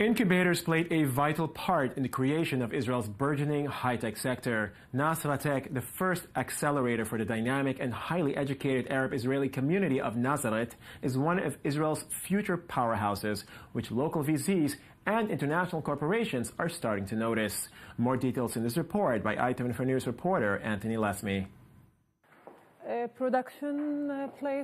Incubators played a vital part in the creation of Israel's burgeoning high-tech sector. Tech, the first accelerator for the dynamic and highly educated Arab-Israeli community of Nazareth, is one of Israel's future powerhouses, which local VCs and international corporations are starting to notice. More details in this report by I24 News reporter Anthony Lesmy.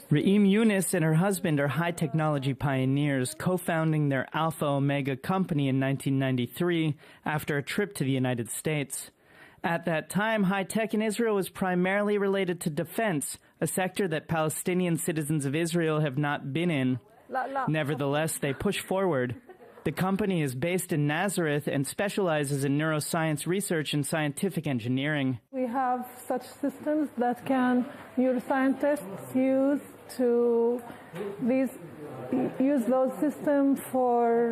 Reem Yunus and her husband are high technology pioneers, co-founding their Alpha Omega company in 1993 after a trip to the United States. At that time, high tech in Israel was primarily related to defense, a sector that Palestinian citizens of Israel have not been in. Nevertheless, they push forward. The company is based in Nazareth and specializes in neuroscience research and scientific engineering. We have such systems that can neuroscientists use those systems for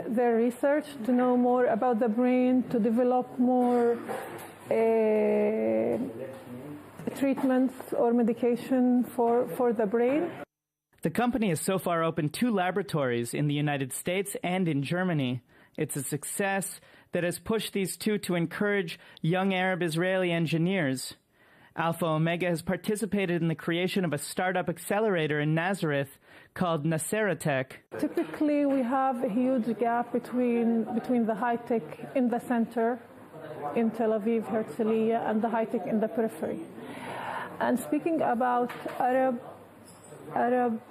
their research, to know more about the brain, to develop more treatments or medication for the brain. The company has so far opened 2 laboratories in the United States and in Germany. It's a success that has pushed these 2 to encourage young Arab-Israeli engineers. Alpha Omega has participated in the creation of a startup accelerator in Nazareth called Tech. Typically, we have a huge gap between the high-tech in the center, in Tel Aviv, Herzliya, and the high-tech in the periphery. And speaking about Arab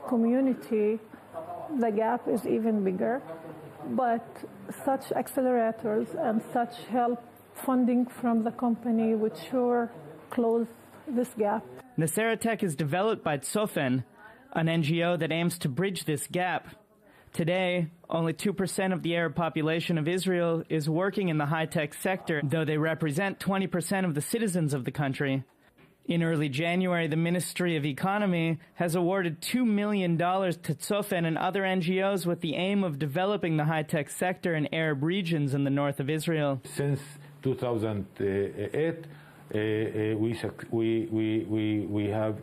community, the gap is even bigger, but such accelerators and such help funding from the company would sure close this gap. Tech is developed by Tsofen, an NGO that aims to bridge this gap. Today, only 2% of the Arab population of Israel is working in the high-tech sector, though they represent 20% of the citizens of the country. In early January, the Ministry of Economy has awarded $2 million to Tsofen and other NGOs with the aim of developing the high-tech sector in Arab regions in the north of Israel. Since 2008, we have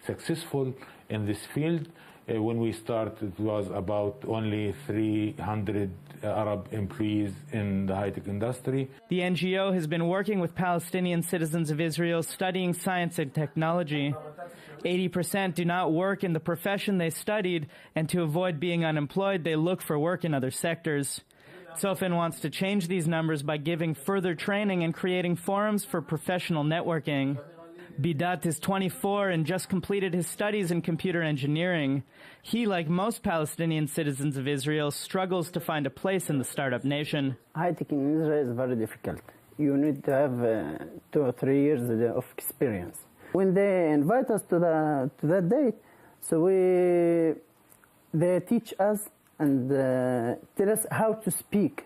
successful in this field. When we started, it was about only 300 Arab employees in the high-tech industry. The NGO has been working with Palestinian citizens of Israel studying science and technology. 80% do not work in the profession they studied, and to avoid being unemployed, they look for work in other sectors. Tsofen wants to change these numbers by giving further training and creating forums for professional networking. Bidat is 24 and just completed his studies in computer engineering. He, like most Palestinian citizens of Israel, struggles to find a place in the startup nation. High-tech in Israel is very difficult. You need to have 2 or 3 years of experience. When they invite us to that date, so they teach us and tell us how to speak,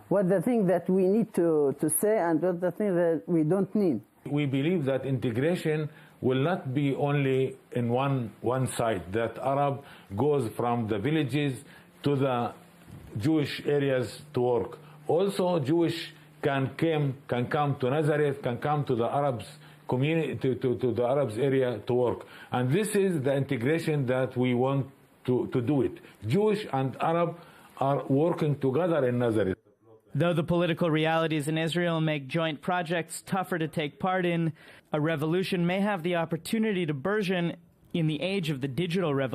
what the thing that we need to say and what the thing that we don't need. We believe that integration will not be only in one side, that Arab goes from the villages to the Jewish areas to work. Also, Jewish can come to Nazareth, can come to the Arabs community, to the Arabs area to work. And this is the integration that we want to do it. Jewish and Arab are working together in Nazareth. Though the political realities in Israel make joint projects tougher to take part in, a revolution may have the opportunity to burgeon in the age of the digital revolution.